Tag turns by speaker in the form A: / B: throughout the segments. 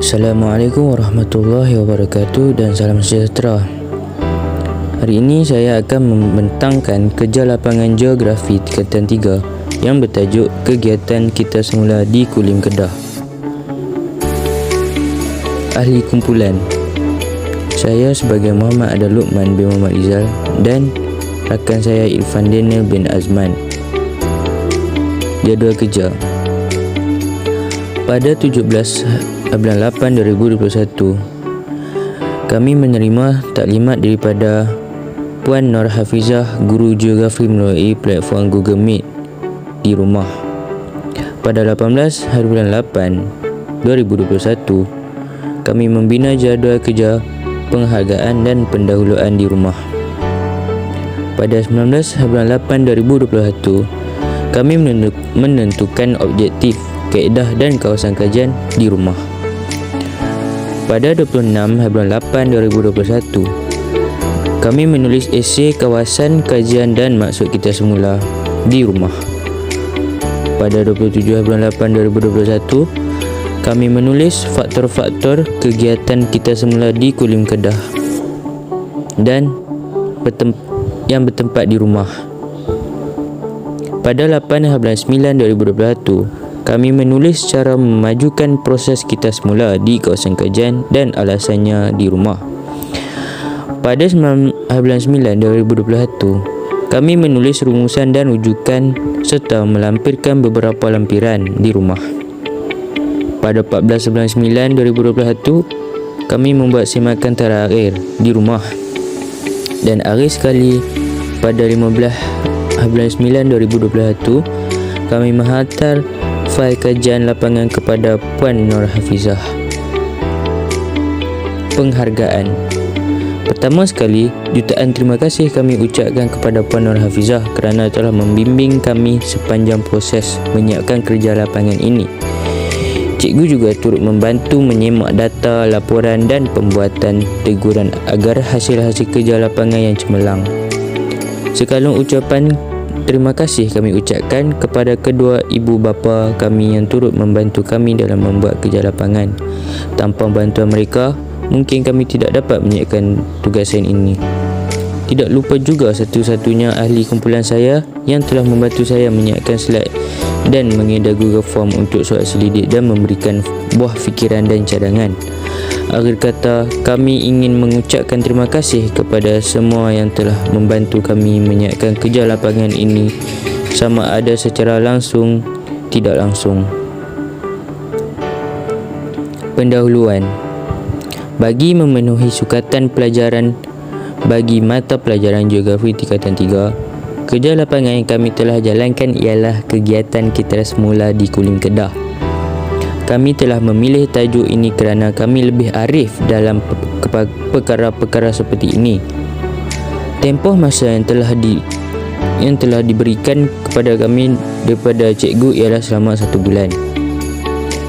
A: Assalamualaikum warahmatullahi wabarakatuh dan salam sejahtera. Hari ini saya akan membentangkan kerja lapangan geografi tingkatan 3 yang bertajuk Kegiatan Kita Semula di Kulim Kedah. Ahli kumpulan. Saya sebagai Muhammad Adal Luqman bin Muhammad Rizal dan rakan saya Irfan Daniel bin Azman. Jadual kerja. Pada 17/8/2021, kami menerima taklimat daripada Puan Nur Hafizah, guru geografi melalui platform Google Meet di rumah. Pada 18/8/2021, kami membina jadual kerja penghargaan dan pendahuluan di rumah. Pada 19/8/2021, kami menentukan objektif, kaedah dan kawasan kajian di rumah. Pada 26/8/2021, kami menulis esei kawasan kajian dan maksud kita semula di rumah. Pada 27/8/2021, kami menulis faktor-faktor kegiatan kita semula di Kulim Kedah dan yang bertempat di rumah. Pada 8/9/2021, kami menulis cara memajukan proses kita semula di kawasan kajian dan alasannya di rumah. Pada 9/9/2021, kami menulis rumusan dan rujukan serta melampirkan beberapa lampiran di rumah. Pada 14/9/2021, kami membuat semakan terakhir di rumah. Dan akhir sekali, pada 15/9/2021, kami menghantar fail kajian lapangan kepada Puan Nur Hafizah. Penghargaan. Pertama sekali, jutaan terima kasih kami ucapkan kepada Puan Nur Hafizah kerana telah membimbing kami sepanjang proses menyiapkan kerja lapangan ini. Cikgu juga turut membantu menyemak data, laporan dan pembuatan teguran agar hasil-hasil kerja lapangan yang cemerlang. Sekalung ucapan terima kasih kami ucapkan kepada kedua ibu bapa kami yang turut membantu kami dalam membuat kerja lapangan. Tanpa bantuan mereka, mungkin kami tidak dapat menyiapkan tugasan ini. Tidak lupa juga satu-satunya ahli kumpulan saya yang telah membantu saya menyiapkan slide dan mengedar Google Form untuk soal selidik dan memberikan buah fikiran dan cadangan. Akhir kata, kami ingin mengucapkan terima kasih kepada semua yang telah membantu kami menyiapkan kerja lapangan ini, sama ada secara langsung, tidak langsung. Pendahuluan. Bagi memenuhi sukatan pelajaran bagi mata pelajaran geografi tingkatan 3, kerja lapangan yang kami telah jalankan ialah kegiatan kita semula di Kulim Kedah. Kami telah memilih tajuk ini kerana kami lebih arif dalam perkara-perkara seperti ini. Tempoh masa yang telah diberikan kepada kami daripada cikgu ialah selama 1 bulan.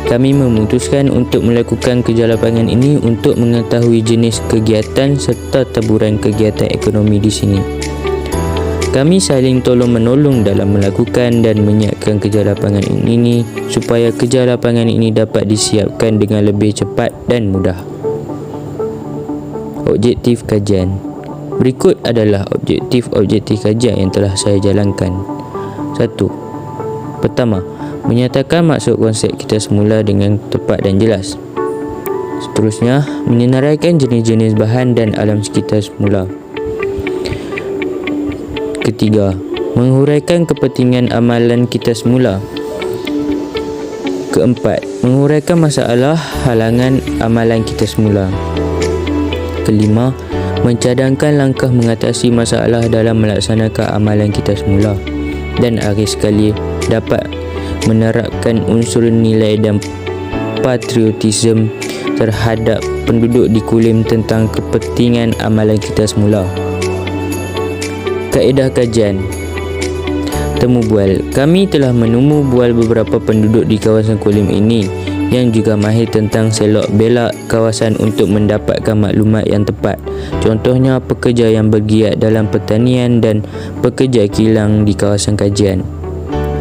A: Kami memutuskan untuk melakukan kerja lapangan ini untuk mengetahui jenis kegiatan serta taburan kegiatan ekonomi di sini. Kami saling tolong-menolong dalam melakukan dan menyiapkan kerja lapangan ini supaya kerja lapangan ini dapat disiapkan dengan lebih cepat dan mudah. Objektif kajian. Berikut adalah objektif kajian yang telah saya jalankan. 1. Pertama, menyatakan maksud konsep kita semula dengan tepat dan jelas. Seterusnya, menyenaraikan jenis-jenis bahan dan alam sekitar semula. Ketiga, menghuraikan kepentingan amalan kita semula. Keempat, menghuraikan masalah halangan amalan kita semula. Kelima, mencadangkan langkah mengatasi masalah dalam melaksanakan amalan kita semula. Dan akhir sekali, dapat menerapkan unsur nilai dan patriotisme terhadap penduduk di Kulim tentang kepentingan amalan kita semula. Kaedah kajian. Temu bual. Kami telah menemu bual beberapa penduduk di kawasan Kulim ini yang juga mahir tentang selok belak kawasan untuk mendapatkan maklumat yang tepat. Contohnya pekerja yang bergiat dalam pertanian dan pekerja kilang di kawasan kajian.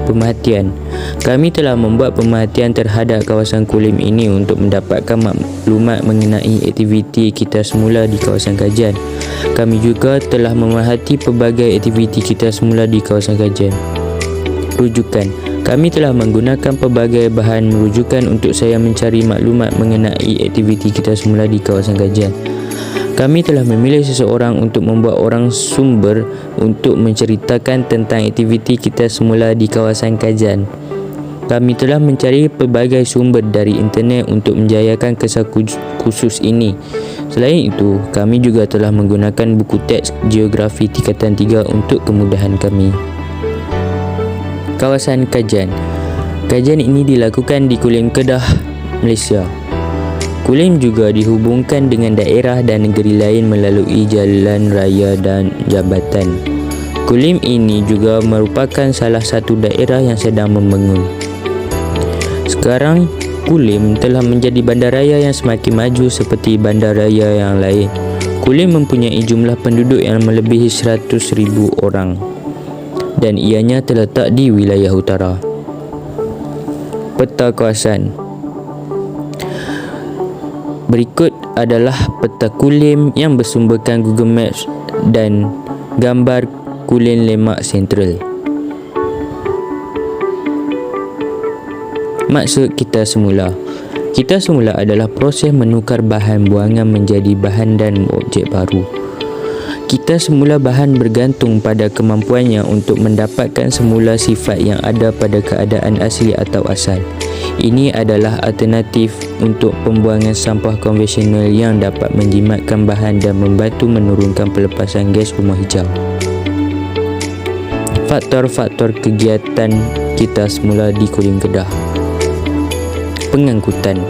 A: pemerhatian. Kami telah membuat pemerhatian terhadap kawasan Kulim ini untuk mendapatkan maklumat mengenai aktiviti kita semula di kawasan kajian. Kami juga telah memerhati pelbagai aktiviti kita semula di kawasan kajian. Rujukan. Kami telah menggunakan pelbagai bahan rujukan untuk saya mencari maklumat mengenai aktiviti kita semula di kawasan kajian. Kami telah memilih seseorang untuk membuat orang sumber untuk menceritakan tentang aktiviti kita semula di kawasan kajian. Kami telah mencari pelbagai sumber dari internet untuk menjayakan kisah khusus ini. Selain itu, kami juga telah menggunakan buku teks geografi tingkatan 3 untuk kemudahan kami. Kawasan kajian. Kajian ini dilakukan di Kulim, Kedah, Malaysia. Kulim juga dihubungkan dengan daerah dan negeri lain melalui jalan raya dan jambatan. Kulim ini juga merupakan salah satu daerah yang sedang membangun. Sekarang, Kulim telah menjadi bandaraya yang semakin maju seperti bandaraya yang lain. Kulim mempunyai jumlah penduduk yang melebihi 100,000 orang dan ianya terletak di wilayah utara. Peta kawasan. Berikut adalah peta Kulim yang bersumberkan Google Maps dan gambar Kulim Lemak Sentral. Maksud kita semula. Kita semula adalah proses menukar bahan buangan menjadi bahan dan objek baru. Kita semula bahan bergantung pada kemampuannya untuk mendapatkan semula sifat yang ada pada keadaan asli atau asal. Ini adalah alternatif untuk pembuangan sampah konvensional yang dapat menjimatkan bahan dan membantu menurunkan pelepasan gas rumah hijau. Faktor-faktor kegiatan kita semula di Kulim, Kedah. Pengangkutan.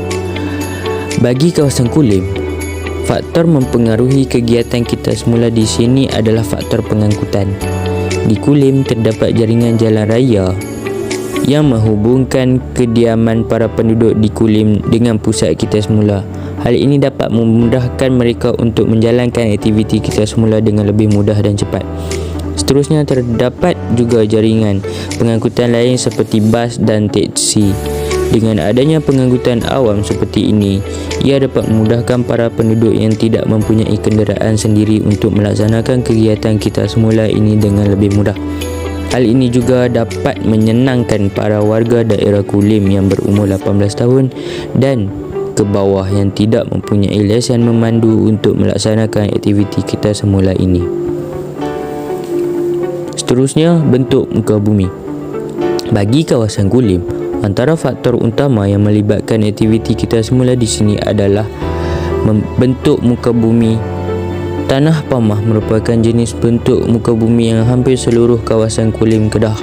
A: Bagi kawasan Kulim, faktor mempengaruhi kegiatan kita semula di sini adalah faktor pengangkutan. Di Kulim terdapat jaringan jalan raya yang menghubungkan kediaman para penduduk di Kulim dengan pusat kita semula. Hal ini dapat memudahkan mereka untuk menjalankan aktiviti kita semula dengan lebih mudah dan cepat. Seterusnya, terdapat juga jaringan pengangkutan lain seperti bas dan teksi. Dengan adanya pengangkutan awam seperti ini, ia dapat memudahkan para penduduk yang tidak mempunyai kenderaan sendiri untuk melaksanakan kegiatan kita semula ini dengan lebih mudah. Hal ini juga dapat menyenangkan para warga daerah Kulim yang berumur 18 tahun dan ke bawah yang tidak mempunyai lesen memandu untuk melaksanakan aktiviti kita semula ini. Seterusnya, bentuk muka bumi. Bagi kawasan Kulim, antara faktor utama yang melibatkan aktiviti kita semula di sini adalah bentuk muka bumi. Tanah pamah merupakan jenis bentuk muka bumi yang hampir seluruh kawasan Kulim, Kedah.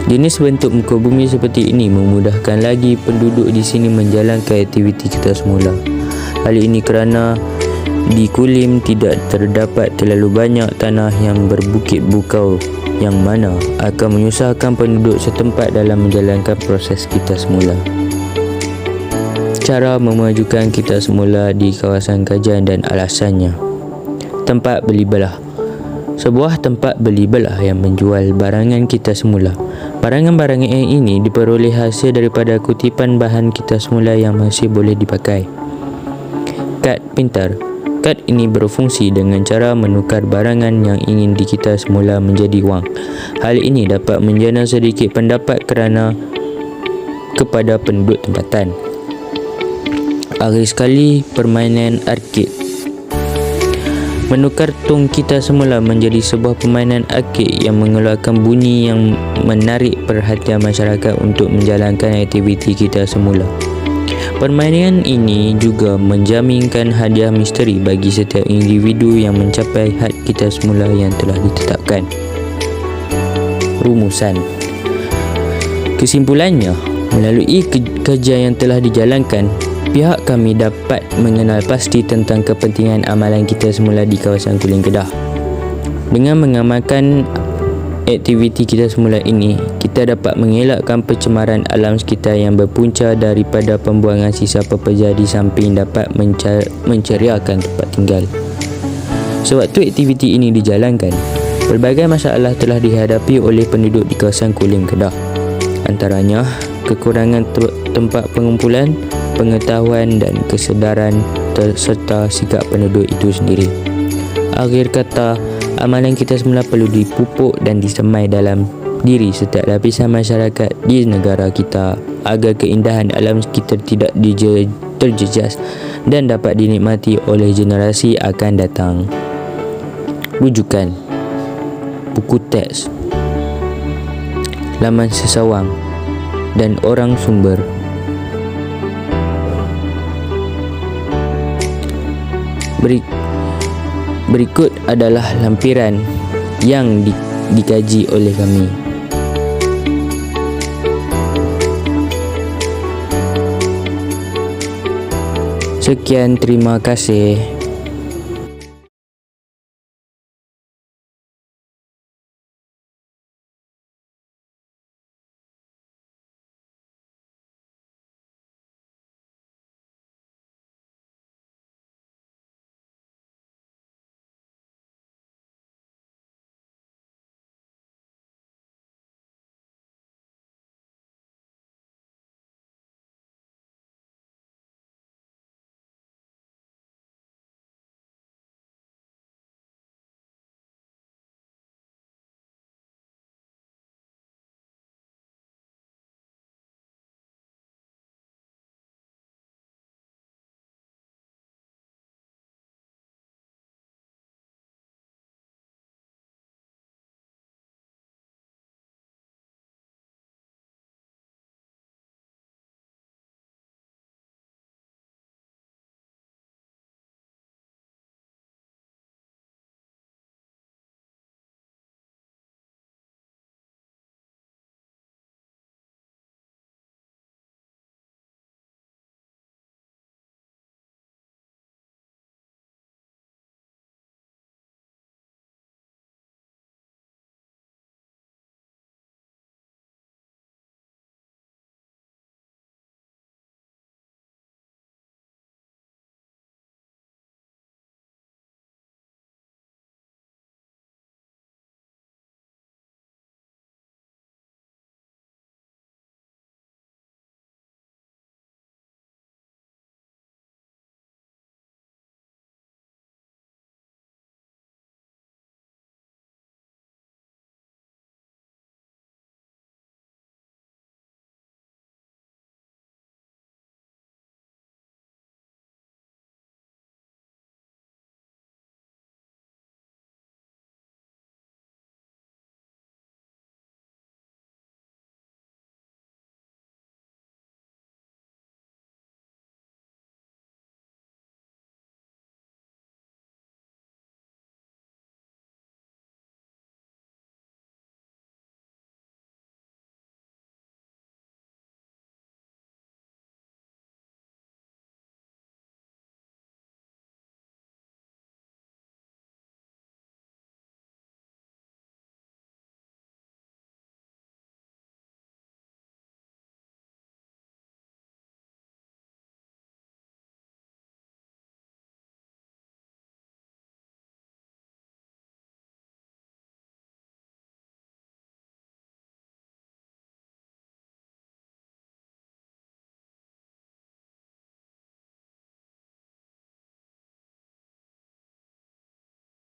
A: Jenis bentuk muka bumi seperti ini memudahkan lagi penduduk di sini menjalankan aktiviti kita semula. Hal ini kerana di Kulim tidak terdapat terlalu banyak tanah yang berbukit bukau yang mana akan menyusahkan penduduk setempat dalam menjalankan proses kita semula. Cara memajukan kita semula di kawasan kajian dan alasannya. Tempat beli belah. Sebuah tempat beli belah yang menjual barangan kita semula. Barangan-barangan ini diperoleh hasil daripada kutipan bahan kita semula yang masih boleh dipakai. Kad pintar. Kad ini berfungsi dengan cara menukar barangan yang ingin dikita semula menjadi wang. Hal ini dapat menjana sedikit pendapat kepada penduduk tempatan. Akhir sekali, permainan arcade. Menukar tong kita semula menjadi sebuah permainan arcade yang mengeluarkan bunyi yang menarik perhatian masyarakat untuk menjalankan aktiviti kita semula. Permainan ini juga menjaminkan hadiah misteri bagi setiap individu yang mencapai had kita semula yang telah ditetapkan. Rumusan. Kesimpulannya, melalui kajian yang telah dijalankan, pihak kami dapat mengenal pasti tentang kepentingan amalan kita semula di kawasan Kulim, Kedah. Dengan mengamalkan aktiviti kita semula ini, kita dapat mengelakkan pencemaran alam sekitar yang berpunca daripada pembuangan sisa pekerja di samping dapat menceriakan tempat tinggal. Sewaktu aktiviti ini dijalankan, pelbagai masalah telah dihadapi oleh penduduk di kawasan Kulim, Kedah. Antaranya, kekurangan tempat pengumpulan, pengetahuan dan kesedaran serta sikap penduduk itu sendiri. Akhir kata, amalan kita semula perlu dipupuk dan disemai dalam diri setiap lapisan masyarakat di negara kita agar keindahan alam sekitar tidak terjejas dan dapat dinikmati oleh generasi akan datang. Rujukan: buku teks, laman sesawang dan orang sumber. Berikut adalah lampiran yang dikaji oleh kami. Sekian, terima kasih.